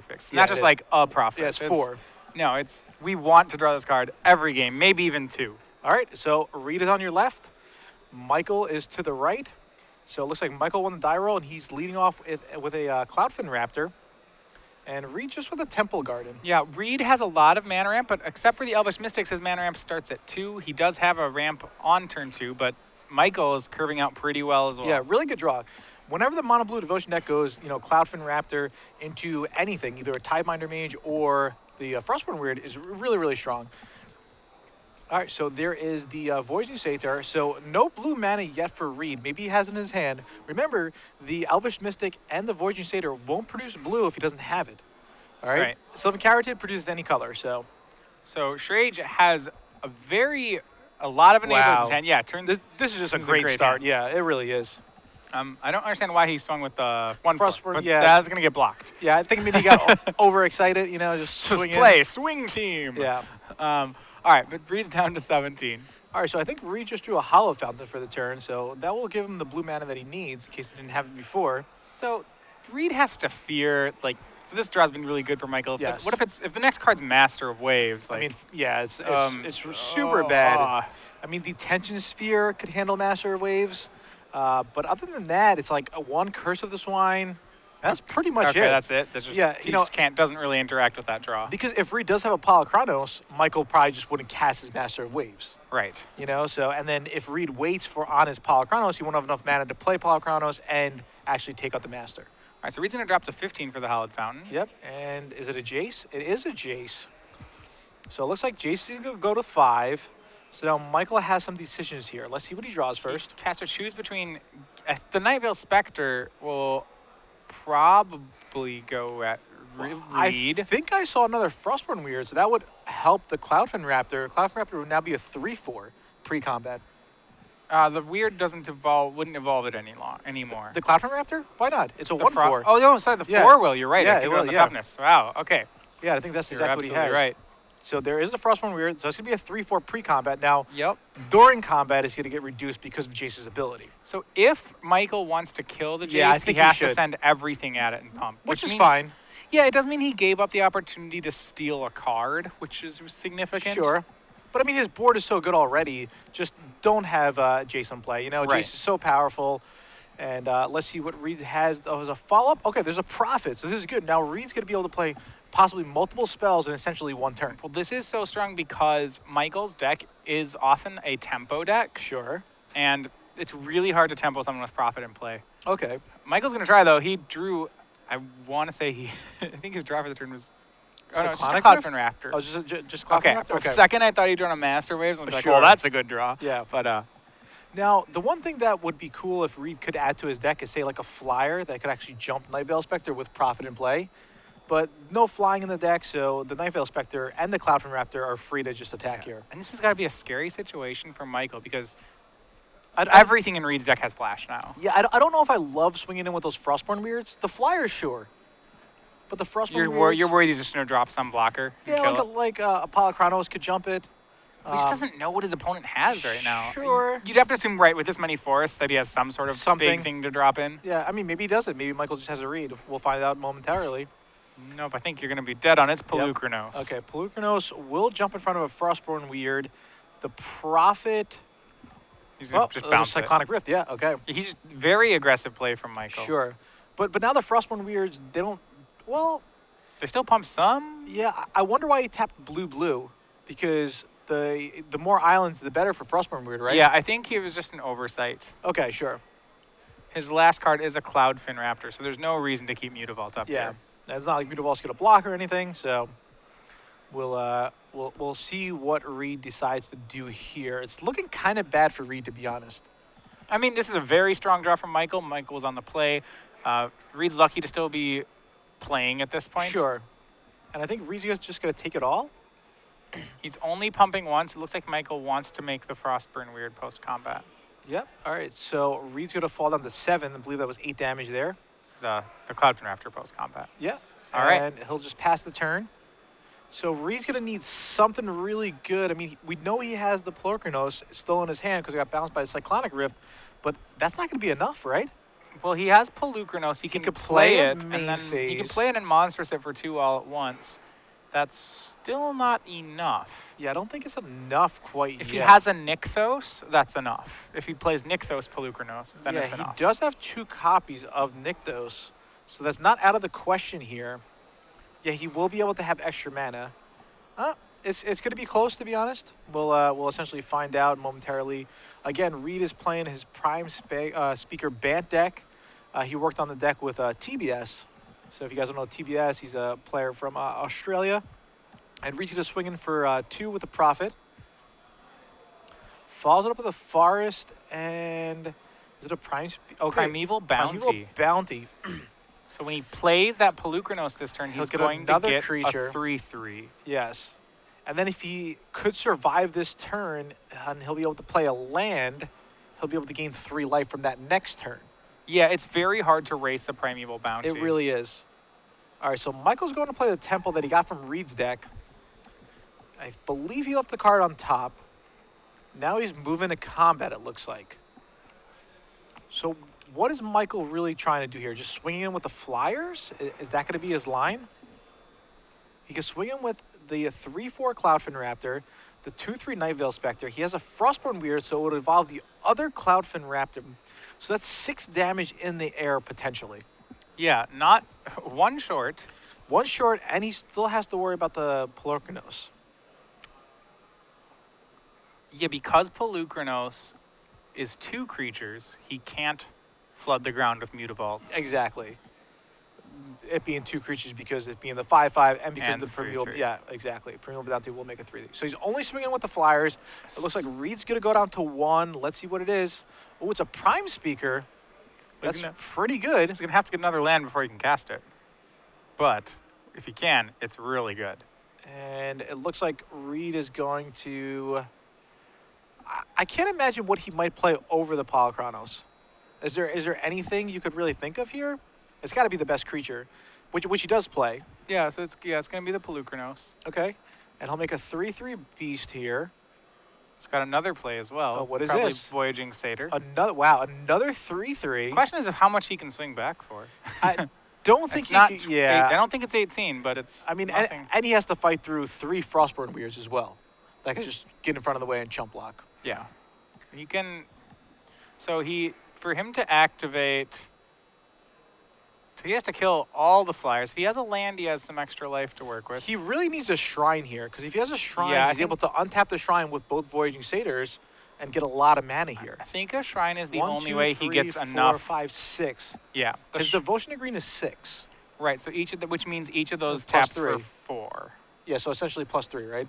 Fix. It's Yeah, not just like a profit. Yeah, it's 4. No, we want to draw this card every game, maybe even 2. All right, so Reid is on your left. Michael is to the right. So it looks like Michael won the die roll, and he's leading off with a Cloudfin Raptor. And Reid just with a Temple Garden. Yeah, Reid has a lot of mana ramp, but except for the Elvish Mystics, his mana ramp starts at 2. He does have a ramp on turn 2, but Michael is curving out pretty well as well. Yeah, really good draw. Whenever the mono blue devotion deck goes, Cloudfin Raptor into anything, either a Tideminder Mage or the Frostborn Weird, is really, really strong. All right, so there is the Voyaging Satyr. So no blue mana yet for Reid. Maybe he has it in his hand. Remember, the Elvish Mystic and the Voyaging Satyr won't produce blue if he doesn't have it. All right? Right. Sylvan Caryatid produces any color, so. So Schrage has a lot of enables in his hand. Yeah, This is just a great start. Hand. Yeah, it really is. I don't understand why he swung with the 1/4, Frostborn, but yeah. that's going to get blocked. Yeah, I think maybe he got overexcited, just swinging. Swing team. Yeah. All right, but Reid's down to 17. All right, so I think Reid just drew a Hollow Fountain for the turn, so that will give him the blue mana that he needs in case he didn't have it before. So Reid has to fear, so this draw's been really good for Michael. Yes. What if the next card's Master of Waves? I mean, yeah, it's super bad. I mean, the Tension Sphere could handle Master of Waves, but other than that, it's like a 1 Curse of the Swine. That's pretty much it. Okay, that's it. That's just, yeah, he just doesn't really interact with that draw. Because if Reid does have a Polychronos, Michael probably just wouldn't cast his Master of Waves. Right. So, and then if Reid waits on his Polychronos, he won't have enough mana to play Polychronos and actually take out the Master. All right, so Reid's going to drop to 15 for the Hallowed Fountain. Yep, and is it a Jace? It is a Jace. So it looks like Jace is going to go to 5. So now Michael has some decisions here. Let's see what he draws first. He has to choose between... the Night Veil Spectre will probably go at Reid. I think I saw another Frostborn Weird, so that would help the Cloudfin Raptor. Cloudfin Raptor would now be a 3/4 pre-combat. The Weird wouldn't evolve it anymore. The Cloudfin Raptor? Why not? It's a 1/4. Oh, no, sorry, the 4 will. You're right. Yeah, it will, on the toughness. Wow, okay. Yeah, I think that's You're exactly what he has. right. So there is a Frostborn Weird, so it's going to be a 3/4 pre-combat. Now, Yep. during combat, it's going to get reduced because of Jace's ability. So if Michael wants to kill the Jace, I think he has should. to send everything at it and pump. Which is means, fine. Yeah, it does mean he gave up the opportunity to steal a card, which is significant. Sure. But, I mean, his board is so good already. Just don't have Jace on play. Right. Jace is so powerful. And let's see what Reid has. Oh, there's a follow-up. Okay, there's a Prophet, so this is good. Now Reid's going to be able to play possibly multiple spells in essentially 1 turn. Well, this is so strong because Michael's deck is often a tempo deck. Sure. And it's really hard to tempo someone with Prophet in play. Okay. Michael's going to try, though. He drew, I want to say I think his draw for the turn was... Oh, no, it's just a Cloudfin Raptor. Oh, just Cloudfin Raptor? For a second, I thought he'd drawn a Master Waves. I was like, Sure. well, that's a good draw. Yeah. But... Now, the one thing that would be cool if Reid could add to his deck is, say, like a flyer that could actually jump Night Veil Spectre with Prophet in play. But no flying in the deck, so the Night Veil Spectre and the Cloudfin Raptor are free to just attack here. And this has got to be a scary situation for Michael because everything in Reid's deck has Flash now. Yeah, I don't know if I love swinging in with those Frostborn Weirds. The flyers, sure. But the Frostborn Weirds... You're worried he's just going to drop some blocker? Yeah, like a Polychronos could jump it. He just doesn't know what his opponent has right now. Sure. You'd have to assume, right, with this many forests, that he has some sort of big thing to drop in. Yeah, I mean, maybe he doesn't. Maybe Michael just has a read. We'll find out momentarily. Nope, I think you're going to be dead on. It's Peluchronos. Okay, Peluchronos will jump in front of a Frostborn Weird. The Prophet... He's going to just bounce Cyclonic Rift, yeah, okay. He's very aggressive play from Michael. Sure. But now the Frostborn Weirds, they don't... Well... They still pump some? Yeah, I wonder why he tapped blue, because... The more islands, the better for Frostborn Weird, right? Yeah, I think he was just an oversight. Okay, sure. His last card is a Cloudfin Raptor, so there's no reason to keep Mutavault up there. Yeah, it's not like Mutavault's going to block or anything, so we'll see what Reid decides to do here. It's looking kind of bad for Reid, to be honest. I mean, this is a very strong draw from Michael. Michael was on the play. Reid's lucky to still be playing at this point. Sure. And I think Reid's just going to take it all. He's only pumping once. It looks like Michael wants to make the Frostburn Weird post-combat. Yep. All right, so Reid's going to fall down to 7. I believe that was 8 damage there. The Cloudfin Raptor post-combat. Yeah. All right. And he'll just pass the turn. So Reid's going to need something really good. I mean, we know he has the Peluchronos still in his hand because he got bounced by the Cyclonic Rift, but that's not going to be enough, right? Well, he has Pelucranos. He can could play play it it, main and then he can phase. play it and Monstrous it for 2 all at once. That's still not enough. Yeah, I don't think it's enough quite If yet. he has a Nykthos, that's enough. If he plays Nykthos Pelucranos, then it's he enough. does have 2 copies of Nykthos, so that's not out of the question here. Yeah, he will be able to have extra mana. It's going to be close, to be honest. We'll essentially find out momentarily. Again, Reid is playing his Prime Speaker Bant deck. He worked on the deck with TBS. So if you guys don't know TBS, he's a player from Australia. And Reid's just swinging for 2 with the Prophet. Follows it up with a Forest, and is it a Primeval Bounty. Primeval Bounty. So when he plays that Pelucranos this turn, he's get going to another get creature. a 3/3. Yes. And then if he could survive this turn, and he'll be able to play a land, he'll be able to gain 3 life from that next turn. Yeah, it's very hard to race a Primeval Bounty. It really is. All right, so Michael's going to play the Temple that he got from Reid's deck. I believe he left the card on top. Now he's moving to combat, it looks like. So what is Michael really trying to do here? Just swinging in with the Flyers? Is that going to be his line? He can swing in with the 3/4 Cloudfin Raptor, the 2/3 Night Veil Spectre. He has a Frostborn Weird, so it would evolve the other Cloudfin Raptor. So that's 6 damage in the air, potentially. Yeah, not 1 short. 1 short, and he still has to worry about the Pelucranos. Yeah, because Pelucranos is 2 creatures, he can't flood the ground with Mutavaults. Exactly. It being 2 creatures because it being the 5/5 and because And the the Primeval. 3/3. Yeah, exactly. Primeval Bounty will make a 3. So he's only swinging with the Flyers. It looks like Reid's going to go down to 1. Let's see what it is. Oh, it's a Prime Speaker. That's pretty good. He's going to have to get another land before he can cast it. But if he can, it's really good. And it looks like Reid is going to... I can't imagine what he might play over the Pelucranos. Is there anything you could really think of here? It's got to be the best creature, which he does play. Yeah, so it's going to be the Pelucranos. Okay. And he'll make a 3/3 beast here. It's got another play as well. Oh, what is Probably this? Voyaging Satyr. Another 3/3. Question is of how much he can swing back for. I don't think It's not. he could, yeah. I don't think it's 18, but it's. I mean, nothing. and he has to fight through 3 Frostborn Weirds as well. That can just get in front of the way and chump block. Yeah, he can. So for him to activate, he has to kill all the Flyers. If he has a land, he has some extra life to work with. He really needs a Shrine here, because if he has a Shrine, Yeah, he's able to untap the Shrine with both Voyaging Satyrs and get a lot of mana here. I think a Shrine is the 1, only 2, way he 3, gets 4, enough. 5, 6. Yeah, His Devotion to Green is 6. right. So which means each of those Plus taps for 3. 4. Yeah, so essentially +3, right?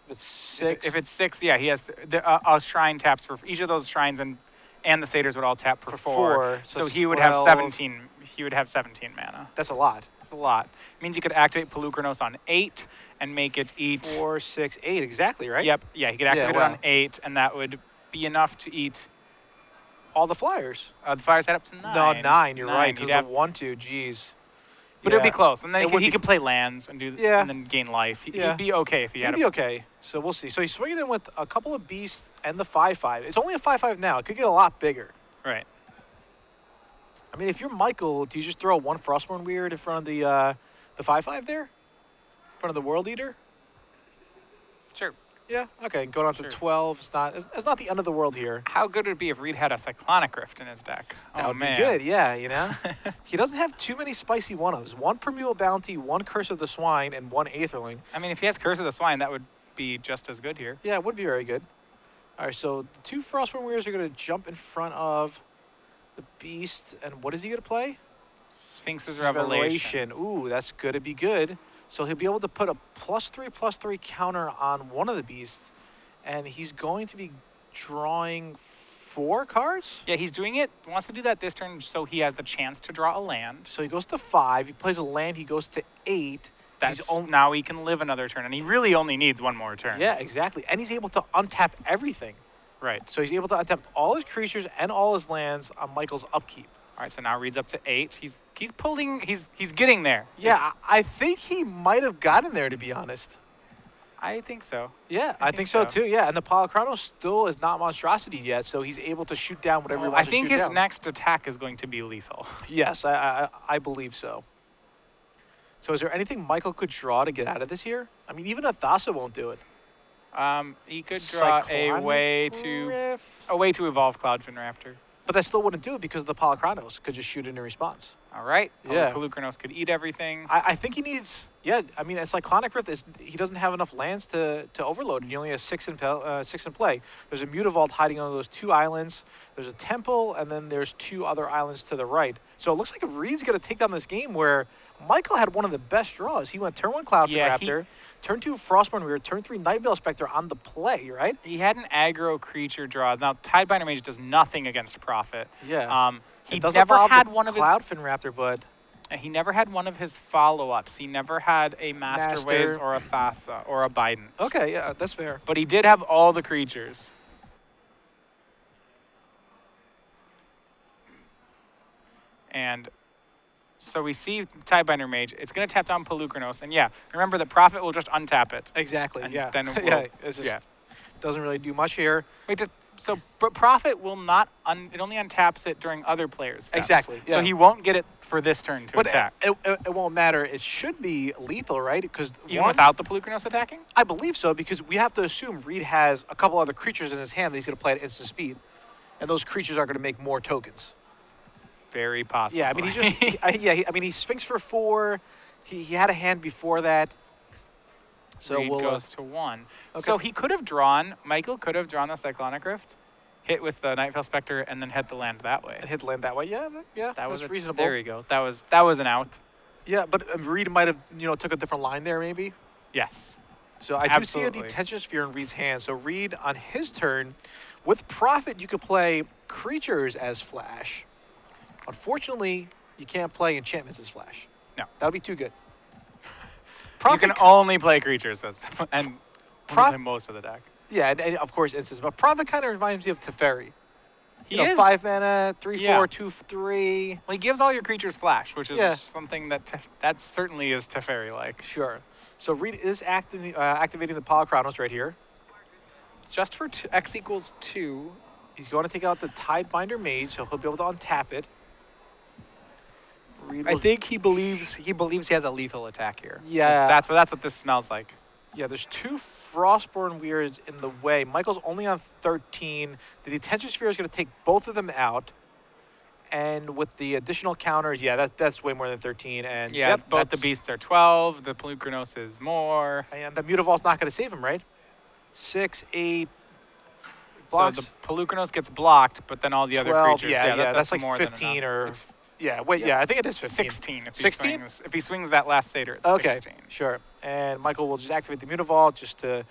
If it's 6. If it's 6, yeah, he has a Shrine taps for each of those Shrines, and the Satyrs would all tap for 4. So it's he would have 12. 17. He would have 17 mana. That's a lot. That's a lot. It means you could activate Pelucranos on 8 and make it eat. 4, 6, 8, exactly, right? Yep. Yeah, he could activate it wow. on 8, and that would be enough to eat. All the Flyers. The Flyers head up to 9. No, 9, you're right. He'd Because have, the 1, 2, geez. but it would be close. And then It would he be could play lands and and then gain life. He'd be okay if he He'd had be okay. So we'll see. So he's swinging in with a couple of beasts and the 5/5. It's only a 5/5 now. It could get a lot bigger. Right. I mean, if you're Michael, do you just throw 1 Frostborn Weird in front of the 5/5 there? In front of the World Eater? Sure. Yeah. Okay. Going on to Sure. 12. It's not the end of the world here. How good would it be if Reid had a Cyclonic Rift in his deck? That Oh, would man. be good. Yeah. You know, he doesn't have too many spicy one-ofs. 1 Primeval Bounty, 1 Curse of the Swine, and 1 Aetherling. I mean, if he has Curse of the Swine, that would be just as good here. Yeah, it would be very good. All right. So the 2 Frostborn Weirds are going to jump in front of the Beast, and what is he going to play? Sphinx's Revelation. Ooh, that's going to be good. So he'll be able to put a +3/+3 counter on one of the beasts, and he's going to be drawing 4 cards. Yeah, he's doing it. Wants to do that this turn so he has the chance to draw a land. So he goes to 5. He plays a land. He goes to 8. Now he can live another turn, and he really only needs 1 more turn. Yeah, exactly. And he's able to untap everything. Right. So he's able to untap all his creatures and all his lands on Michael's upkeep. All right, so now Reid's up to 8. He's getting there. Yeah, I think he might have gotten there, to be honest. I think so. Yeah, I think so too. Yeah, and the Polychrono still is not monstrosity yet, so he's able to shoot down whatever he Well, wants I to shoot think his down. next attack is going to be lethal. Yes, I believe so. So is there anything Michael could draw to get out of this here? I mean, even a Thassa won't do it. He could draw Cyclonic a way to evolve Cloudfin Raptor. But that still wouldn't do it because the Polychronos could just shoot it in response. All right. Yeah. Pelucranos could eat everything. I think he needs, yeah, I mean, a Cyclonic Rift, he doesn't have enough lands to overload, and he only has 6 in play. There's a Mutavault hiding on those 2 islands. There's a Temple, and then there's 2 other islands to the right. So it looks like Reid's going to take down this game where Michael had one of the best draws. He went turn 1 Cloudfin Raptor, turn 2 Frostborn Weird, turn 3 Night Veil Spectre on the play, right? He had an aggro creature draw. Now, Tidebinder Mage does nothing against Prophet. Yeah. He never had one of his Cloudfin Raptor, but he never had one of his follow-ups. He never had a Master Waves or a Thassa or a Bident. Okay, yeah, that's fair. But he did have all the creatures. And so we see Tidebinder Mage. It's going to tap down Pelucranos. And yeah, remember that Prophet will just untap it. Exactly, And yeah. then it will, yeah, it's just doesn't really do much here. Wait, but Prophet will not, it only untaps it during other players' steps. Exactly, yeah. So he won't get it for this turn to attack. It won't matter. It should be lethal, right? Because Even without the Pelucranos attacking? I believe so, because we have to assume Reid has a couple other creatures in his hand that he's going to play at instant speed. And those creatures are going to make more tokens. Very possible. Yeah, I mean, he Sphinx for 4. He had a hand before that. So Reid goes to 1. Okay. So he could have drawn, Michael could have drawn the Cyclonic Rift, hit with the Night Veil Spectre, and then hit the land that way. And hit the land that way, yeah, that was reasonable. There you go. That was an out. Yeah, but Reid might have, took a different line there, maybe. Yes. So I do see a Detention Sphere in Reid's hand. So Reid, on his turn, with Prophet, you could play creatures as Flash. Unfortunately, you can't play enchantments as Flash. No. That would be too good. You can only play creatures and play most of the deck. Yeah, and of course instants. But Prophet kind of reminds me of Teferi. He is 5 mana, 3/4, 2/3. Well, he gives all your creatures flash, which is something that certainly is Teferi-like. Sure. So Reid is activating the Polychronos right here. Just for X equals 2. He's going to take out the Tidebinder Mage, so he'll be able to untap it. I think he believes he has a lethal attack here. Yeah. That's what this smells like. Yeah, there's 2 Frostborn Weirds in the way. Michael's only on 13. The Detention Sphere is going to take both of them out. And with the additional counters, that's way more than 13. And yeah, both the beasts are 12. The Pelucranos is more. And the Mutavault's not going to save him, right? 6, 8. Blocks. So the Pelucranos gets blocked, but then all the 12, other creatures. that's like more 15 than or. I think it is 15. 16 if 16? If he swings that last Satyr, it's 16. Sure. And Michael will just activate the Mutavault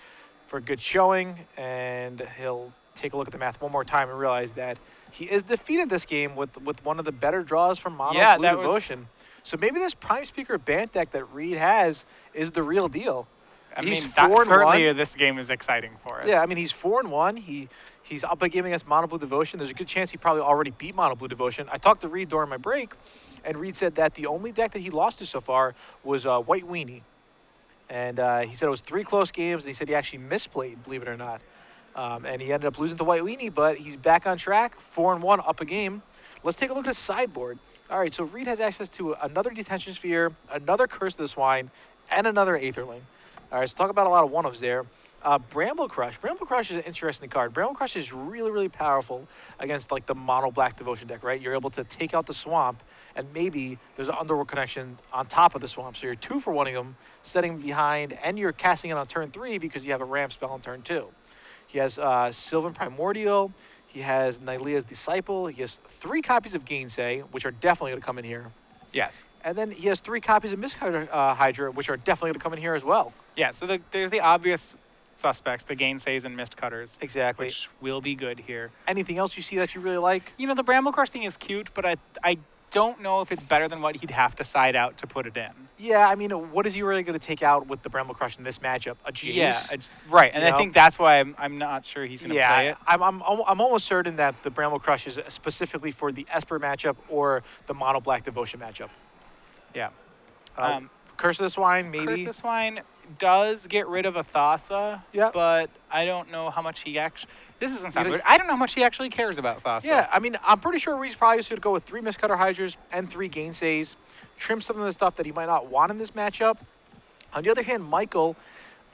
for a good showing, and he'll take a look at the math one more time and realize that he is defeated this game with one of the better draws from Mono Blue Devotion. So maybe this Prime Speaker Bant deck that Reid has is the real deal. He's 4-1. This game is exciting for us. Yeah, I mean, he's 4-1. He's up a game against Mono Blue Devotion. There's a good chance he probably already beat Mono Blue Devotion. I talked to Reid during my break, and Reid said that the only deck that he lost to so far was White Weenie. And he said it was 3 close games, and he said he actually misplayed, believe it or not. And he ended up losing to White Weenie, but he's back on track, 4-1, up a game. Let's take a look at his sideboard. All right, so Reid has access to another Detention Sphere, another Curse of the Swine, and another Aetherling. All right, so talk about a lot of one-ofs there. Bramble Crush. Bramble Crush is an interesting card. Bramble Crush is really, really powerful against like the mono black devotion deck, right? You're able to take out the swamp, and maybe there's an Underworld connection on top of the swamp. So you're 2 for 1ing them, setting behind, and you're casting it on turn 3 because you have a ramp spell on turn 2. He has Sylvan Primordial. He has Nylea's Disciple. He has 3 copies of Gainsay, which are definitely going to come in here. Yes. And then he has 3 copies of Mist Hydra, which are definitely going to come in here as well. Yeah, so there's the obvious suspects, the Gainsays and Mist Cutters. Exactly. Which will be good here. Anything else you see that you really like? The Bramble Crush thing is cute, but I don't know if it's better than what he'd have to side out to put it in. Yeah, I mean, what is he really going to take out with the Bramble Crush in this matchup? A Jace? Yeah, right. And I think that's why I'm not sure he's going to play it. I'm almost certain that the Bramble Crush is specifically for the Esper matchup or the Mono Black Devotion matchup. Yeah. Curse of the Swine, Curse maybe. the Swine does get rid of a Thassa, Yeah. but I don't know how much he actually. This doesn't sound You know, weird. I don't know how much he actually cares about Thassa. Yeah, I mean, I'm pretty sure Reid's probably going to go with 3 Mistcutter Hydras and 3 Gainsays, trim some of the stuff that he might not want in this matchup. On the other hand, Michael,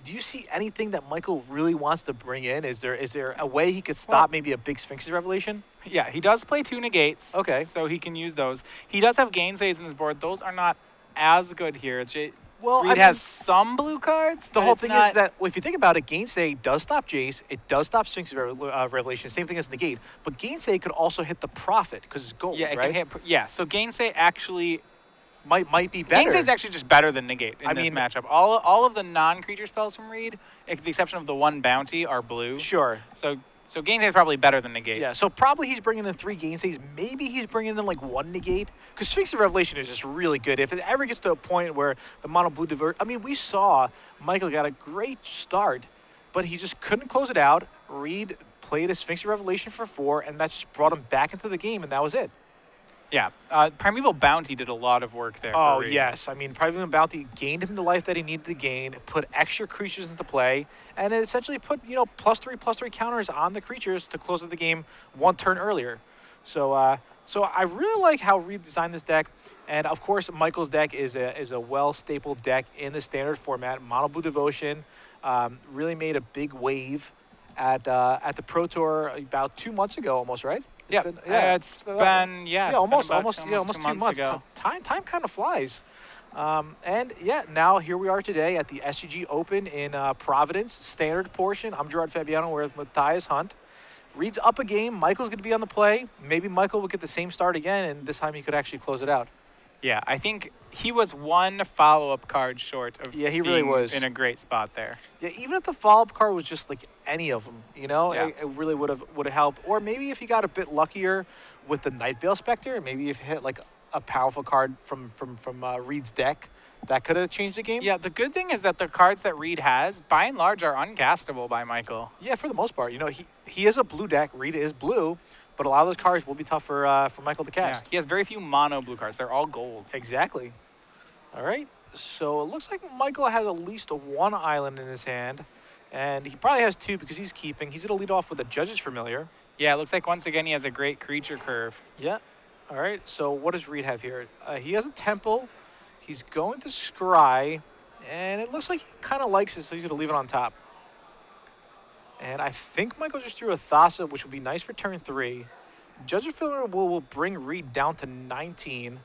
do you see anything that Michael really wants to bring in? Is there a way he could stop maybe a big Sphinx's Revelation? Yeah, he does play 2 negates. Okay. So he can use those. He does have Gainsays in his board. Those are not as good here. Well, Reid I mean, has some blue cards. the but whole it's thing not- is that if you think about it, Gainsay does stop Jace, it does stop Sphinx's Revelation, same thing as Negate. But Gainsay could also hit the Prophet because it's gold, Yeah, it right? can hit. Yeah, so Gainsay actually. Might be better. Gainsay's actually just better than Negate in I this mean- matchup. All of the non-creature spells from Reid, with the exception of the 1 bounty, are blue. Sure. So Gainsay's probably better than Negate. Yeah, so probably he's bringing in 3 Gainsays. Maybe he's bringing in like 1 Negate. Because Sphinx of Revelation is just really good. If it ever gets to a point where the mono blue divert, I mean, we saw Michael got a great start, but he just couldn't close it out. Reid played a Sphinx of Revelation for 4, and that just brought him back into the game, and that was it. Yeah. Primeval Bounty did a lot of work there. Oh, for Reid. yes. I mean, Primeval Bounty gained him the life that he needed to gain, put extra creatures into play, and it essentially put, +3/+3 counters on the creatures to close out the game 1 turn earlier. So I really like how Reid designed this deck. And, of course, Michael's deck is a well-stapled deck in the standard format. Mono Blue Devotion really made a big wave at the Pro Tour about 2 months ago almost, right? It's been almost about 2 months ago. Time kind of flies. And yeah, now here we are today at the SCG Open in Providence, standard portion. I'm Gerard Fabiano, we're with Matthias Hunt. Reid's up a game. Michael's going to be on the play. Maybe Michael will get the same start again, and this time he could actually close it out. Yeah, I think he was 1 follow-up card short of Yeah, he really being was. in a great spot there. Yeah, even if the follow-up card was just like any of them, Yeah. it really would have helped. Or maybe if he got a bit luckier with the Night Veil Spectre, maybe if he hit like a powerful card from Reid's deck, that could have changed the game. Yeah, the good thing is that the cards that Reid has, by and large, are uncastable by Michael. Yeah, for the most part. He is a blue deck. Reid is blue, but a lot of those cards will be tough for Michael to Yeah, cast. he has very few mono blue cards. They're all gold. Exactly. All right. So it looks like Michael has at least 1 island in his hand, and he probably has 2 because he's keeping. He's going to lead off with a Judge's Familiar. Yeah, it looks like once again he has a great creature curve. Yeah. All right. So what does Reid have here? He has a Temple. He's going to Scry, and it looks like he kind of likes it, so he's going to leave it on top. And I think Michael just threw a Thassa, which would be nice for turn 3. Judge's Familiar will bring Reid down to 19.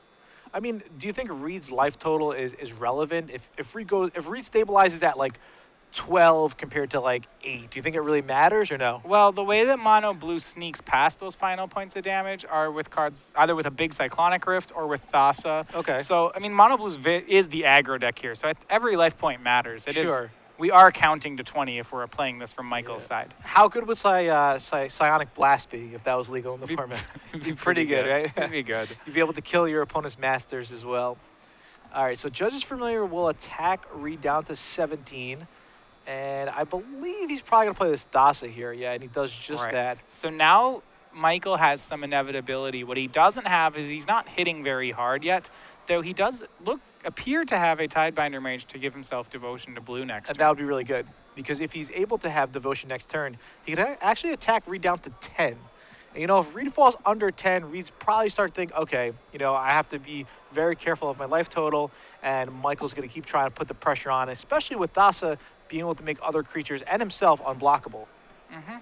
I mean, do you think Reid's life total is relevant? If Reid stabilizes at like 12 compared to like 8, do you think it really matters or no? Well, the way that mono blue sneaks past those final points of damage are with cards either with a big Cyclonic Rift or with Thassa. Okay. So, I mean, mono blue is the aggro deck here, so every life point matters. Sure. We are counting to 20 if we're playing this from Michael's side. How good would Psionic Blast be if that was legal in the format? It'd be pretty good, right? It'd be good. You'd be able to kill your opponent's masters as well. All right, so Judge's Familiar will attack Reid down to 17. And I believe he's probably going to play this Thassa here. Yeah, and he does just Right. that. So now Michael has some inevitability. What he doesn't have is he's not hitting very hard yet, though he does appear to have a Tidebinder Mage to give himself Devotion to blue next And turn. that would be really good. Because if he's able to have Devotion next turn, he could actually attack Reid down to 10. And, if Reid falls under 10, Reid's probably start to think, okay, I have to be very careful of my life total, and Michael's going to keep trying to put the pressure on, especially with Thassa being able to make other creatures and himself unblockable. Mm-hmm.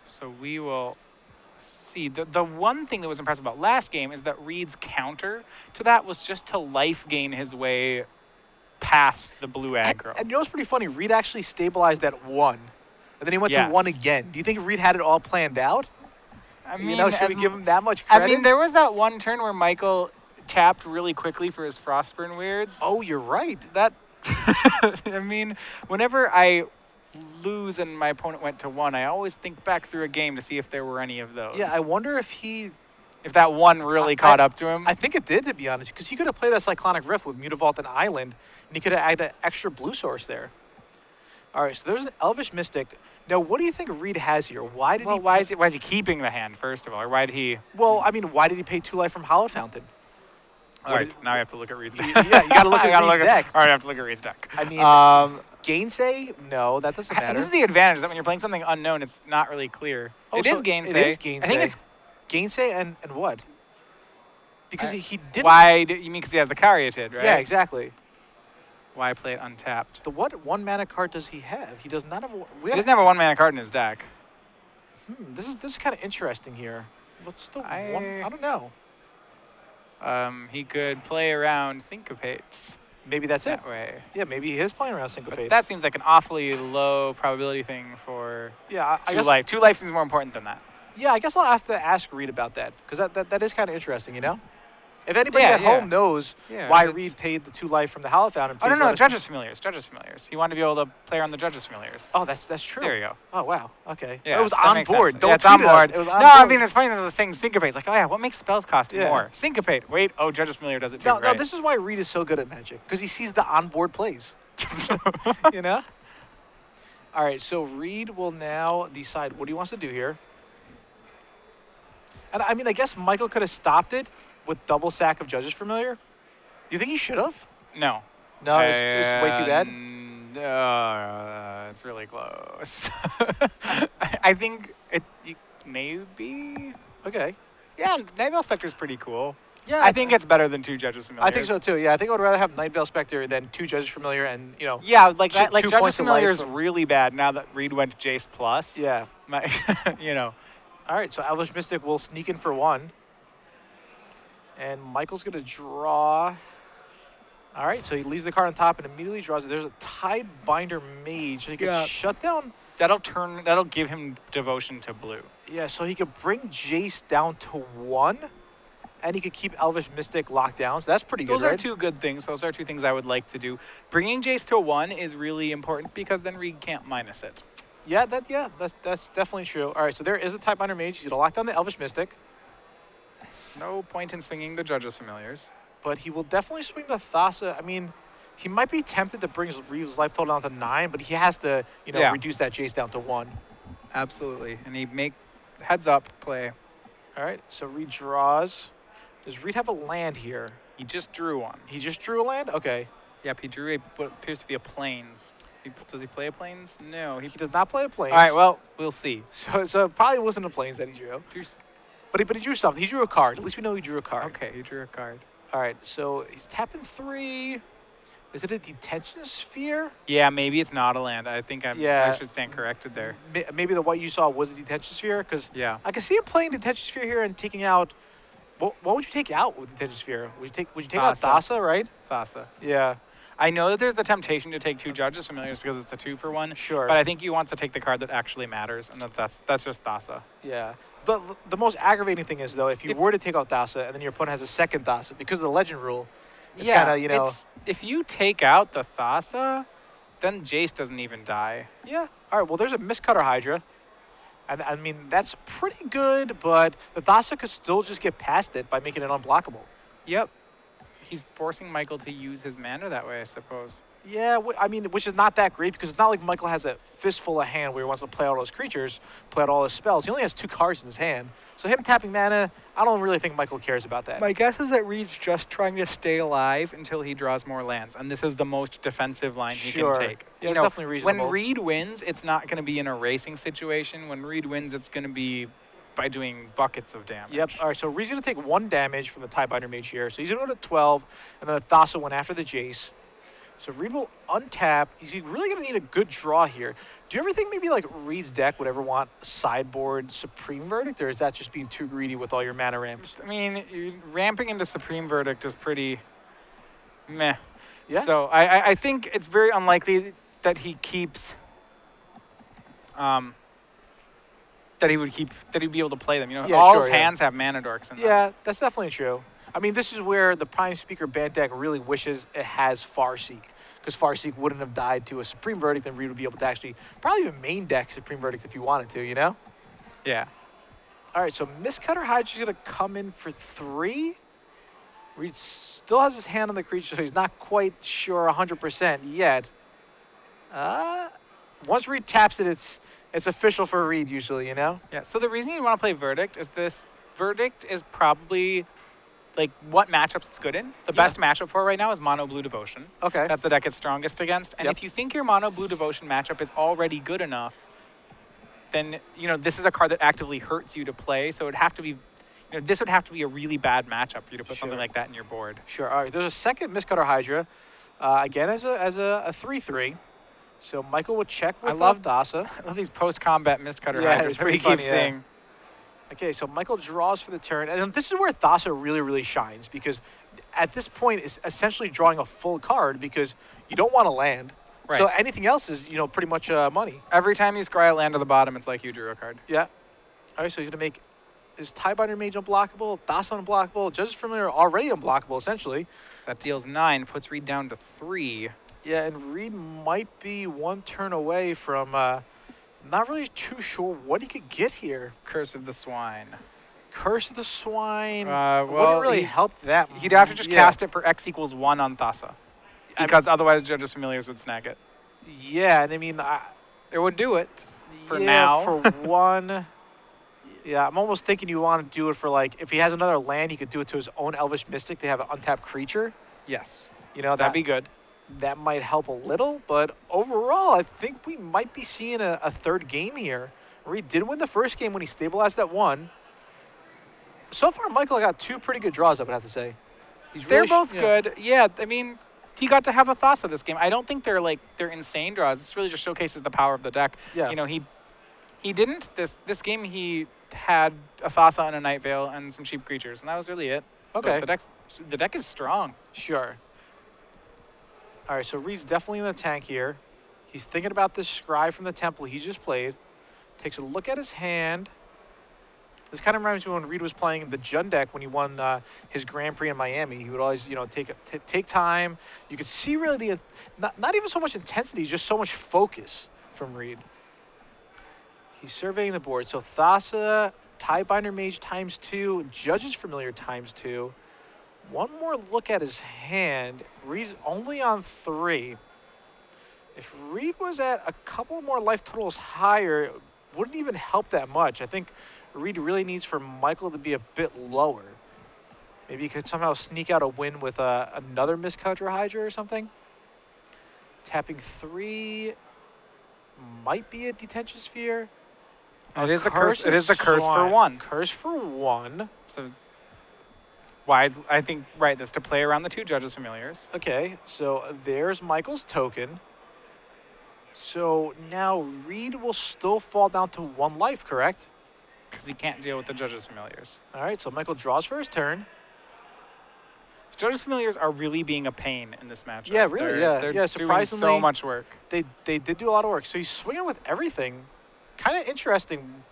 So we will see. The one thing that was impressive about last game is that Reid's counter to that was just to life gain his way past the blue aggro. And what's pretty funny, Reid actually stabilized at 1. And then he went to 1 again. Do you think Reid had it all planned out? I mean, should we give him that much credit? I mean, there was that one turn where Michael tapped really quickly for his Frostburn Weirds. Oh, you're right. That, I mean, whenever I lose and my opponent went to 1, I always think back through a game to see if there were any of those. Yeah, I wonder if that one really caught up to him. I think it did, to be honest, because he could have played that Cyclonic Rift with Mutavault and Island, and he could have added an extra blue source there. All right, so there's an Elvish Mystic. Now, what do you think Reid has here? Why is he keeping the hand, first of all? Or why did he... Well, I mean, why did he pay 2 life from Hallowed Fountain? All right, now I have to look at Reid's deck. Yeah, you gotta look I at gotta Reid's deck. All right, I have to look at Reid's deck. I mean, Um, Gainsay? No, that doesn't and matter. this is the advantage that when you're playing something unknown, it's not really clear. Oh, It so is Gainsay. It is Gainsay. I think it's Gainsay and what? Because I- he didn't. why? You mean because he has the Caryatid, right? Yeah, exactly. Why play it untapped? The what 1 mana card does he have? He does not have. He doesn't have a 1-mana card in his deck. This is kind of interesting here. What's the one? I don't know. He could play around Syncopates Maybe that's it. that way. Yeah, maybe he is playing around But Syncopate. that seems like an awfully low probability thing for Yeah, I 2 guess. life. 2 life seems more important than that. Yeah, I guess I'll have to ask Reid about that because that is kind of interesting, you know. If anybody Yeah, at yeah. home knows Yeah, why it's- Reid paid the 2 life from the Hollow Fountain, Oh, no, please no, let us- Judges Familiars. Judges Familiars. He wanted to be able to play around the Judges Familiars. Oh, that's true. There you go. Oh wow. Okay. Yeah, it was that on makes board. sense. Don't Yeah, it's on tweet at us. board. It was No, on I board. mean, it's funny as saying Syncopate. It's like, oh yeah, what makes spells cost Yeah. more? Syncopate. Wait, oh, Judges Familiar does it too, No, right? no. This is why Reid is so good at Magic because he sees the onboard plays. You know. All right. So Reid will now decide what he wants to do here. And I mean, I guess Michael could have stopped it with double sack of Judges Familiar. Do you think he should have? No. No, it's way too bad. It's really close. I think maybe. Okay. Yeah, Nightveil Spectre is pretty cool. Yeah, I think it's better than 2 Judges Familiars. I think so too. Yeah, I think I would rather have Nightveil Spectre than 2 Judges Familiar, and you know. Yeah, like Two- that. Like 2 Judges points of Familiar life is from- really bad now that Reid went Jace plus. Yeah. My, you know. All right, so Elvish Mystic will sneak in for 1. And Michael's going to draw. All right, so he leaves the card on top and immediately draws it. There's a Tidebinder Mage, so he can Yeah. shut down. That'll give him devotion to blue. Yeah, so he could bring Jace down to 1, and he could keep Elvish Mystic locked down. So that's pretty good, Those are right? 2 good things. Those are 2 things I would like to do. Bringing Jace to 1 is really important because then Reid can't minus it. Yeah, that's definitely true. All right, so there is a Tidebinder Mage. He's going to lock down the Elvish Mystic, No point in swinging the Judges Familiars. but he will definitely swing the Thassa. I mean, he might be tempted to bring Reid's life total down to 9, but he has to, Yeah. reduce that Jace down to 1. Absolutely. And he make heads up play. All right, so Reid draws. Does Reid have a land here? He just drew one. He just drew a land? Okay. Yep, he drew what appears to be a plains. Does he play a plains? No. He does not play a Plains. All right, well, we'll see. So it probably wasn't a Plains that he drew. But he drew something. He drew a card. At least we know he drew a card. Okay, he drew a card. All right, so he's tapping 3. Is it a Detention Sphere? Yeah, maybe it's not a land. I think I should stand corrected there. Maybe the white you saw was a Detention Sphere? Because Yeah. I can see him playing Detention Sphere here and taking out. What would you take out with Detention Sphere? Would you take out Thassa. Thassa, right? Thassa. Yeah. I know that there's the temptation to take 2 Judges Familiars because it's a 2-for-1. Sure. But I think you want to take the card that actually matters, and that's just Thassa. Yeah. The most aggravating thing is, though, if you were to take out Thassa and then your opponent has a second Thassa, because of the legend rule, it's kind of, if you take out the Thassa, then Jace doesn't even die. Yeah. All right, well, there's a Mistcutter Hydra. And I mean, that's pretty good, but the Thassa could still just get past it by making it unblockable. Yep. He's forcing Michael to use his mana that way, I suppose. Yeah, I mean, which is not that great because it's not like Michael has a fistful of hand where he wants to play out all his creatures, play out all his spells. He only has 2 cards in his hand. So him tapping mana, I don't really think Michael cares about that. My guess is that Reid's just trying to stay alive until he draws more lands, and this is the most defensive line he can take. Yeah, it's definitely reasonable. When Reid wins, it's not going to be in a racing situation. When Reid wins, it's going to be by doing buckets of damage. Yep. All right, so Reid's going to take 1 damage from the Tidebinder Mage here. So he's going to go to 12, and then the Thassa went after the Jace. So Reid will untap. He's really going to need a good draw here. Do you ever think maybe like Reid's deck would ever want sideboard Supreme Verdict, or is that just being too greedy with all your mana ramps? I mean, ramping into Supreme Verdict is pretty meh. Yeah. So I think it's very unlikely that he keeps that he'd be able to play them. You know, Yeah, all sure, his yeah. hands have mana dorks in them. Yeah, that's definitely true. I mean, this is where the Prime Speaker Band deck really wishes it has Farseek, because Farseek wouldn't have died to a Supreme Verdict, and Reid would be able to actually probably even main deck Supreme Verdict if you wanted to, you know? Yeah. All right, so Mistcutter Hydra's going to come in for 3. Reid still has his hand on the creature, so he's not quite sure 100% yet. Once Reid taps it, it's official for Reid usually, you know? Yeah. So the reason you want to play Verdict is this Verdict is probably like what matchups it's good in. The Yeah. best matchup for it right now is Mono Blue Devotion. Okay. That's the deck it's strongest against. And Yep. if you think your Mono Blue Devotion matchup is already good enough, then this is a card that actively hurts you to play. So it'd have to be, this would have to be a really bad matchup for you to put something Sure. like that in your board. Sure. All right. There's a second Mistcutter Hydra, again as a 3/3. So Michael would check with Thassa. I love these post-combat Mistcutter Yeah, Hydras it's that we pretty keep funny, yeah. seeing. Okay, so Michael draws for the turn, and this is where Thassa really, really shines, because at this point it's essentially drawing a full card because you don't want to land. Right. So anything else is pretty much money. Every time you scry a land to the bottom, it's like you drew a card. Yeah. All right, so he's gonna make his Tiebinder Mage unblockable, Thassa unblockable, Judge's Familiar already unblockable essentially. So that deals 9, puts Reid down to 3. Yeah, and Reid might be one turn away from not really too sure what he could get here. Curse of the Swine. Curse of the Swine well, wouldn't really help that. He'd have to just cast it for X equals 1 on Thassa. Because otherwise Judge's Familiars would snag it. Yeah, and I mean, It would do it for yeah, now. For one. Yeah, I'm almost thinking you want to do it for, like, if he has another land, he could do it to his own Elvish Mystic to have an untapped creature. Yes. That'd be good. That might help a little, but overall, I think we might be seeing a third game here. Reid did win the first game when he stabilized at 1. So far, Michael got 2 pretty good draws, I would have to say. They're both good. Yeah, I mean, he got to have a Thassa this game. I don't think they're insane draws. This really just showcases the power of the deck. Yeah. He didn't this game. He had a Thassa and a Night Veil and some cheap creatures, and that was really it. Okay. But the deck is strong. Sure. All right, so Reid's definitely in the tank here. He's thinking about this Schrage from the temple he just played. Takes a look at his hand. This kind of reminds me when Reid was playing the Jund deck when he won his Grand Prix in Miami. He would always, take time. You could see really not even so much intensity, just so much focus from Reid. He's surveying the board. So Thassa, Tiebinder Mage ×2, Judge's Familiar ×2. One more look at his hand. Reid's only on 3. If Reid was at a couple more life totals higher, it wouldn't even help that much. I think Reid really needs for Michael to be a bit lower. Maybe he could somehow sneak out a win with another Mistcutter Hydra or something. Tapping 3 might be a Detention Sphere. It is the curse. It is the curse for 1. Curse for 1. So I think that's to play around the 2 Judges Familiars. Okay, so there's Michael's token. So now Reid will still fall down to 1 life, correct? Because he can't deal with the Judges Familiars. All right, so Michael draws for his turn. Judges Familiars are really being a pain in this matchup. Yeah, really, They're surprisingly, doing so much work. They did do a lot of work. So he's swinging with everything. Kind of interesting.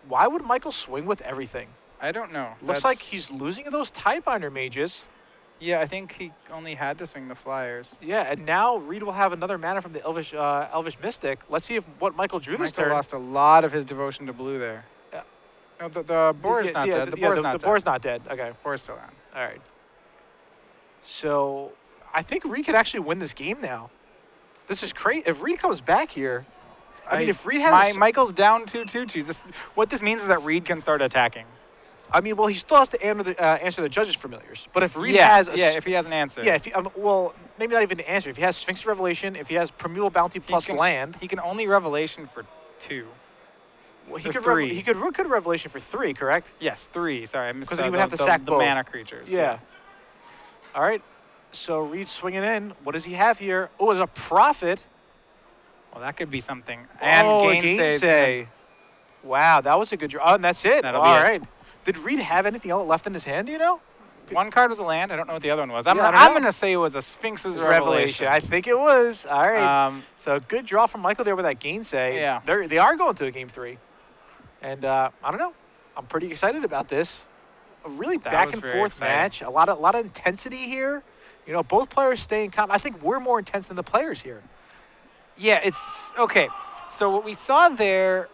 Why would Michael swing with everything? I don't know. Looks like he's losing those Tiebinder Mages. Yeah, I think he only had to swing the Flyers. Yeah, and now Reid will have another mana from the Elvish Mystic. Let's see what Michael drew this turn. Michael lost a lot of his devotion to blue there. Yeah. No, the board's not dead. The board's not dead. Okay. Board's still on. All right. So I think Reid could actually win this game now. This is crazy. If Reid comes back here, I mean, if Reid has Michael's down 2/2. What this means is that Reid can start attacking. I mean, well, he still has to answer the Judges Familiars. But if Reid has if he has an answer. Yeah, well, maybe not even an answer. If he has Sphinx Revelation, if he has Primeval Bounty plus land, he can only Revelation for 2. Well, he could 3. He could Revelation for 3, correct? Yes, 3. Sorry, I missed because then he would have to sack the both. mana creatures. Yeah. All right. So Reid's swinging in. What does he have here? Oh, it's a Prophet. Well, that could be something. And Gainsay. Wow, that was a good draw. Oh, and that's it. That'll All be right. Did Reid have anything else left in his hand, do you know? One card was a land. I don't know what the other one was. I I'm don't going to say it was a Sphinx's Revelation. I think it was. All right. So good draw from Michael there with that Gainsay. Yeah. They are going to a game 3. And I don't know. I'm pretty excited about this. A really back and forth match. A lot of intensity here. You know, both players staying calm. I think we're more intense than the players here. Yeah, it's okay. So what we saw there,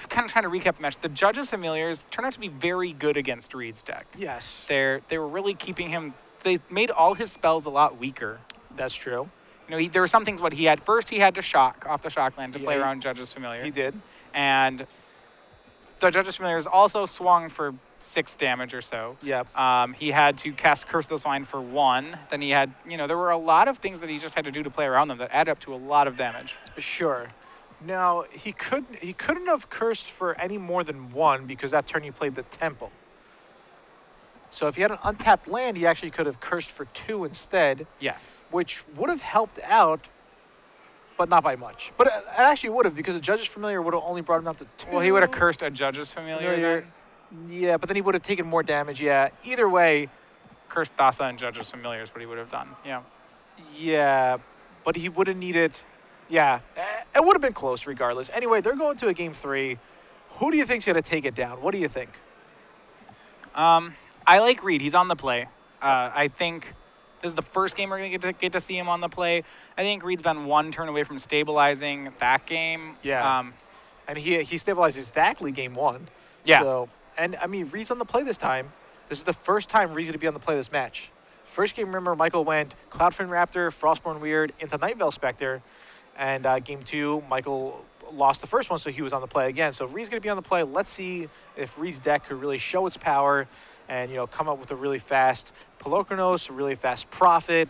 kind of trying to recap the match, the Judges Familiars turned out to be very good against Reid's deck. Yes. They were really keeping him. They made all his spells a lot weaker. That's true. You know, there were some things. What he had first, he had to shock off the shock land to play around Judges Familiar. He did. And the Judges Familiars also swung for 6 damage or so. Yep. He had to cast Curse of the Swine for 1. Then he had, there were a lot of things that he just had to do to play around them that added up to a lot of damage. Sure. Now, he couldn't have cursed for any more than 1 because that turn he played the Temple. So if he had an untapped land, he actually could have cursed for 2 instead. Yes. Which would have helped out, but not by much. But it actually would have, because a Judge's Familiar would have only brought him down to 2. Well, he would have cursed a Judge's Familiar. Then. Yeah, but then he would have taken more damage. Yeah, either way. Cursed Thassa and Judge's Familiar is what he would have done. Yeah. Yeah, but he would have needed. Yeah, it would have been close regardless. Anyway, they're going to a game 3. Who do you think's going to take it down? What do you think? I like Reid. He's on the play. I think this is the first game we're going to get to see him on the play. I think Reid's been 1 turn away from stabilizing that game. Yeah. And he stabilized exactly game 1. Yeah. So, and I mean, Reid's on the play this time. This is the first time Reid's going to be on the play this match. First game, remember, Michael went Cloudfin Raptor, Frostborn Weird into Nightveil Spectre. And game 2, Michael lost the first one, so he was on the play again. So Reid's going to be on the play. Let's see if Reid's deck could really show its power and, come up with a really fast Polochronos, a really fast Prophet,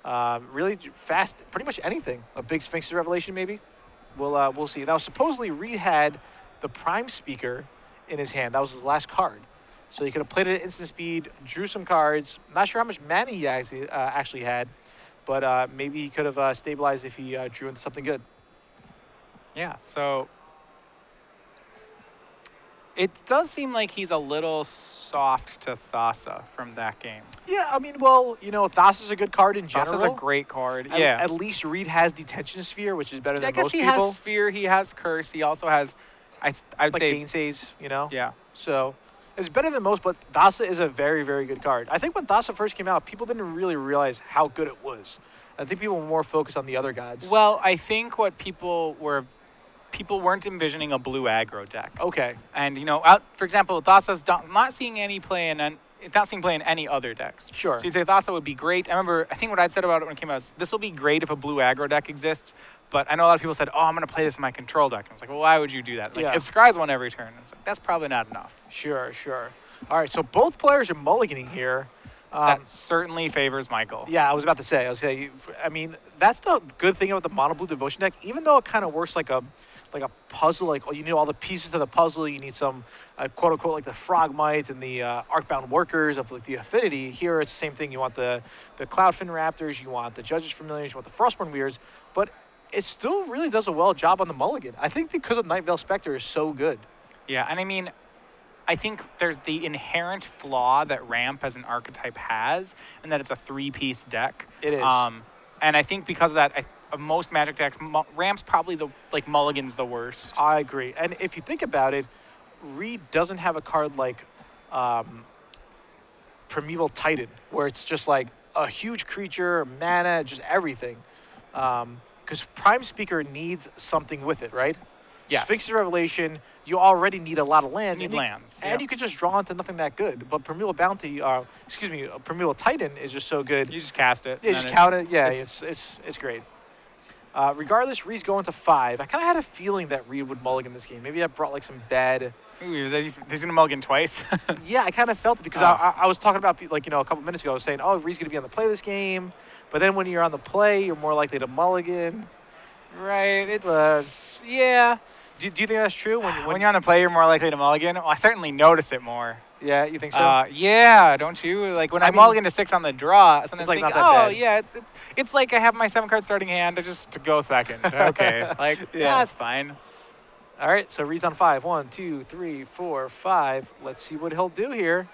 really fast, pretty much anything. A big Sphinx's Revelation, maybe? We'll see. Now, supposedly, Reid had the Prime Speaker in his hand. That was his last card. So he could have played it at instant speed, drew some cards. Not sure how much mana he actually had, but maybe he could have stabilized if he drew into something good. Yeah, so it does seem like he's a little soft to Thassa from that game. Yeah, I mean, well, Thassa's a good card in general. Thassa's a great card. At least Reid has Detention Sphere, which is better than most people. I guess he has Sphere, he has Curse, he also has, I'd like say... Gainsays, Yeah. So it's better than most, but Thassa is a very, very good card. I think when Thassa first came out, people didn't really realize how good it was. I think people were more focused on the other gods. Well, I think what people weren't envisioning a blue aggro deck. Okay. And, for example, Thassa's not seeing any play in any other decks. Sure. So you'd say Thassa would be great. I think what I'd said about it when it came out is this will be great if a blue aggro deck exists, but I know a lot of people said, oh, I'm going to play this in my control deck. And I was like, well, why would you do that? Like, it scries one every turn. It's like, that's probably not enough. Sure. All right, so both players are mulliganing here. That certainly favors Michael. Yeah, I was about to say. I mean, that's the good thing about the mono blue devotion deck. Even though it kind of works like a puzzle, like you need all the pieces to the puzzle. You need some quote unquote like the Frogmites and the Arcbound Workers of like the Affinity. Here it's the same thing. You want the Cloudfin Raptors, you want the Judge's Familiars, you want the Frostborn Weirds, but it still really does a well job on the mulligan. I think because of Nightveil Spectre is so good. Yeah, and I mean, I think there's the inherent flaw that Ramp as an archetype has, and that it's a 3-piece deck. It is. And I think because of that, of most Magic decks, Ramp's probably Mulligan's the worst. I agree. And if you think about it, Reid doesn't have a card like Primeval Titan, where it's just like a huge creature, mana, just everything. Because Prime Speaker needs something with it, right? Yes. Sphinx's Revelation, you already need a lot of lands. You need lands. And you could just draw into nothing that good. But Primeval Primeval Titan is just so good. You just cast it. Yeah, you just count it. Yeah, it's great. Regardless, Reid's going to 5. I kind of had a feeling that Reid would mulligan this game. Maybe I brought like some bad... Ooh, he's going to mulligan twice? Yeah, I kind of felt it because I was talking about, like, a couple minutes ago, I was saying, oh, Reid's going to be on the play this game. But then when you're on the play, you're more likely to mulligan. Right, it's... yeah. Do you think that's true? When you're on the play, you're more likely to mulligan? Well, I certainly notice it more. Yeah, you think so? Yeah, don't you? Like when I mulligan to 6 on the draw, sometimes it's like think, not that bad. Yeah, it's like I have my 7-card starting hand to just go second. Okay, yeah, it's fine. All right, so Reid's on 5. 1, 2, 3, 4, 5. Let's see what he'll do here.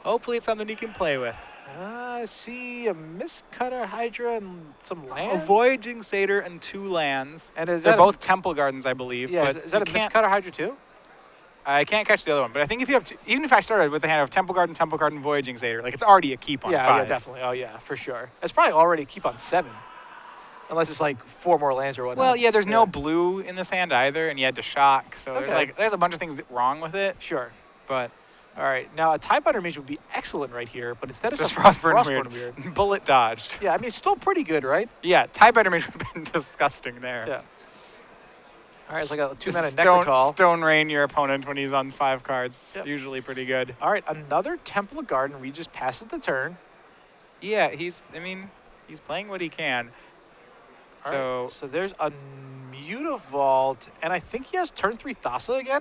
Hopefully it's something he can play with. I see a Mistcutter Hydra and some lands. A Voyaging Satyr and 2 lands. And they're both Temple Gardens, I believe. Yeah, but is that a Mistcutter Hydra too? I can't catch the other one, but I think if you have, even if I started with a hand of Temple Garden, Voyaging Satyr, like it's already a keep on 5. Yeah, definitely. Oh yeah, for sure. It's probably already a keep on 7, unless it's like 4 more lands or whatnot. Well, yeah, there's no blue in this hand either, and you had to shock, so there's a bunch of things wrong with it. Sure, but all right, now a TIE Fighter Mage would be excellent right here, but instead of just Frostborn Weird. Bullet dodged. Yeah, I mean it's still pretty good, right? Yeah, TIE Fighter Mage would have been disgusting there. Yeah. All right, it's like a 2-mana Stone, Necrotal. Stone Rain your opponent when he's on 5 cards. Yep. Usually pretty good. All right, another Temple of Garden. Reid just passes the turn. Yeah, he's playing what he can. So there's a Mutavault, and I think he has turn 3 Thassa again.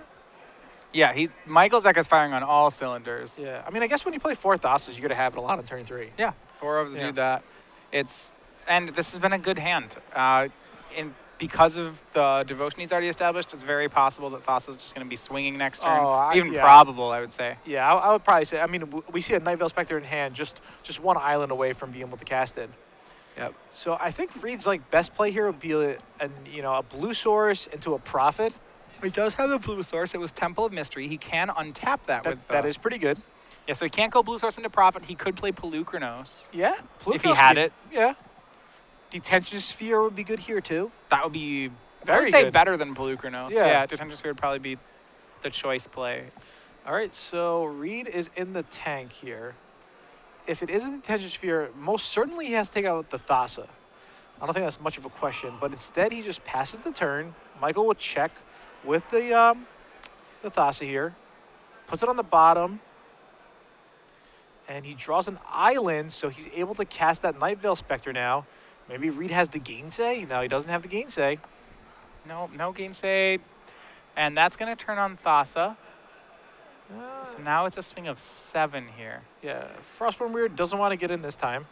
Yeah, Michael's deck is firing on all cylinders. Yeah, I mean, I guess when you play 4 Thassas, you're going to have it a lot on turn 3. Yeah, 4 ofs do that. And this has been a good hand. Because of the devotion he's already established, it's very possible that Thassa's just going to be swinging next turn. Even probable, I would say. Yeah, I would probably say. I mean, we see a Night Veil Spectre in hand, just one island away from being able to cast it. Yep. So I think Reid's best play here would be a blue source into a Prophet. He does have a blue source. It was Temple of Mystery. He can untap that with. That is pretty good. Yeah, so he can't go blue source into Prophet. He could play Polukranos. Yeah, if he had it. Yeah. Detention Sphere would be good here too. That would be very I would say good. better than Polukranos. Yeah, Detention Sphere would probably be the choice play. All right, so Reid is in the tank here. If it is a Detention Sphere, most certainly he has to take out the Thassa. I don't think that's much of a question, but instead he just passes the turn. Michael will check with the Thassa here, puts it on the bottom, and he draws an island, so he's able to cast that Night Veil Spectre now. Maybe Reid has the Gainsay. No, he doesn't have the Gainsay. No Gainsay. And that's going to turn on Thassa. So now it's a swing of 7 here. Yeah, Frostborn Weird doesn't want to get in this time.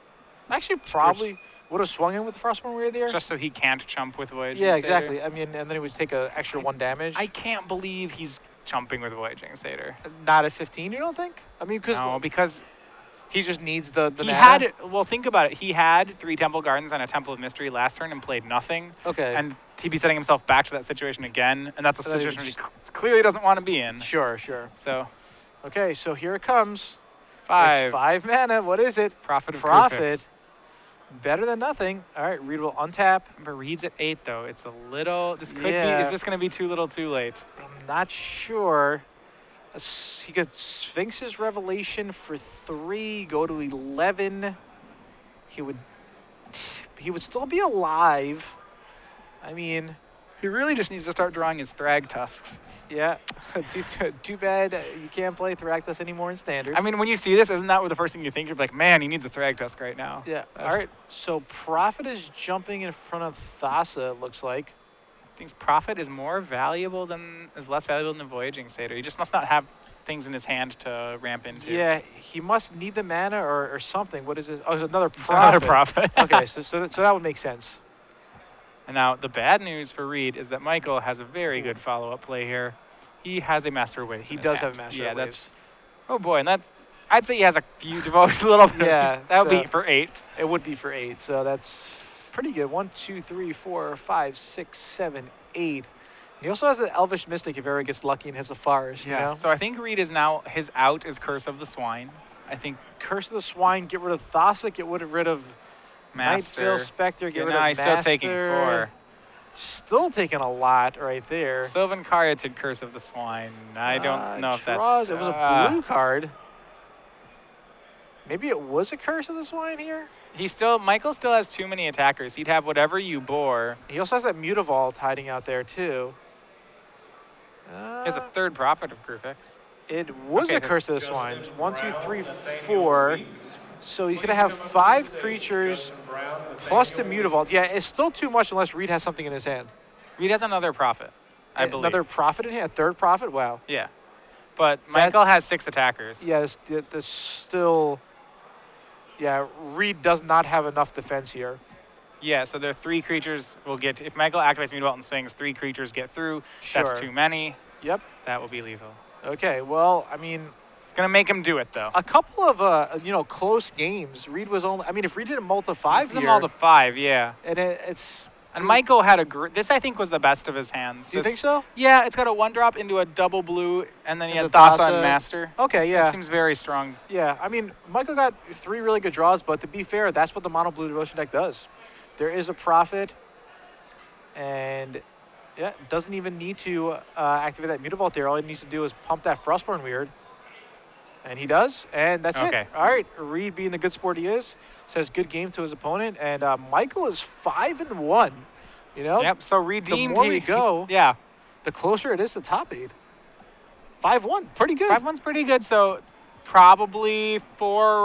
Actually, probably would have swung in with the Frostborn Weird there. Just so he can't chump with Voyaging Yeah, Satyr. exactly. I mean, and then he would take an extra 1 damage. I can't believe he's chumping with Voyaging Satyr. Not at 15, you don't think? I mean, because he just needs the he mana. had. Well, think about it. He had 3 Temple Gardens and a Temple of Mystery last turn and played nothing. Okay. And he'd be setting himself back to that situation again, and that's a situation he clearly doesn't want to be in. Sure. So. Okay, so here it comes. 5. It's 5 mana. What is it? Prophet of Prophet. Crucifix. Better than nothing. All right, Reid will untap. Remember, Reid's at 8 though. It's a little. This could be. Yeah. Is this going to be too little, too late? I'm not sure. He could Sphinx's Revelation for 3, go to 11. He would still be alive. I mean, He really just needs to start drawing his Thrag Tusks. yeah. Too bad you can't play Thragtus anymore in Standard. I mean, when you see this, isn't that the first thing you think? You're like, man, he needs a Thrag Tusk right now. Yeah. All right. So Prophet is jumping in front of Thassa, it looks like. Thinks Prophet is less valuable than the Voyaging Satyr. He just must not have things in his hand to ramp into. Yeah, he must need the mana or something. What is this? Oh, it's another Prophet. It's another Prophet. Okay, so that would make sense. And now the bad news for Reid is that Michael has a very good follow-up play here. He has a Master of Waves. He in his does hand. have a Master yeah, of Waves. Oh boy, and I'd say he has a few devoted little bit. Yeah, that would be for 8. It would be for 8, so that's pretty good. 1, 2, 3, 4, 5, 6, 7, 8. And he also has an Elvish Mystic if ever gets lucky and hits a forest. Yeah. You know? So I think Reid is now, his out is Curse of the Swine. I think Curse of the Swine, get rid of Thassa, get rid of Master. Night Veil Spectre, get rid no, of he's Master. still taking 4. Still taking a lot right there. Sylvan Caryatid Curse of the Swine. I don't know if that. Draws. It was a blue card. Maybe it was a Curse of the Swine here? Michael still has too many attackers. He'd have whatever you bore. He also has that Mutavault hiding out there too. He has a 3rd Prophet of Crucifix. It was a Curse of the Swine. 1, 2, 3, 4. So he's going to have 5 creatures plus the Mutavault. Yeah, it's still too much unless Reid has something in his hand. Reid has another Prophet, I believe. Another Prophet in hand? A 3rd Prophet? Wow. Yeah. But Michael has 6 attackers. Yeah, this still... Yeah, Reid does not have enough defense here. Yeah, so there are 3 creatures will get... If Michael activates Mutavault and swings, 3 creatures get through. Sure. That's too many. Yep. That will be lethal. Okay, well, I mean... It's going to make him do it, though. A couple of, close games. Reid was only... I mean, if Reid did a multi 5 This is a multi 5, yeah. And it's... And Michael had this, I think, was the best of his hands. Do you think so? Yeah, it's got a 1-drop into a double blue, and then you had Thassa. Thassa and Master. Okay, yeah. That seems very strong. Yeah, I mean, Michael got 3 really good draws, but to be fair, that's what the mono blue devotion deck does. There is a Prophet, and yeah, doesn't even need to activate that Mutavault there. All he needs to do is pump that Frostborn Weird. And he does, and that's it. All right, Reid, being the good sport he is, says good game to his opponent, and Michael is 5-1. You know. Yep. So redeemed. The more we go. Yeah. the closer it is to top 8. 5-1, pretty good. 5-1's pretty good, so probably 4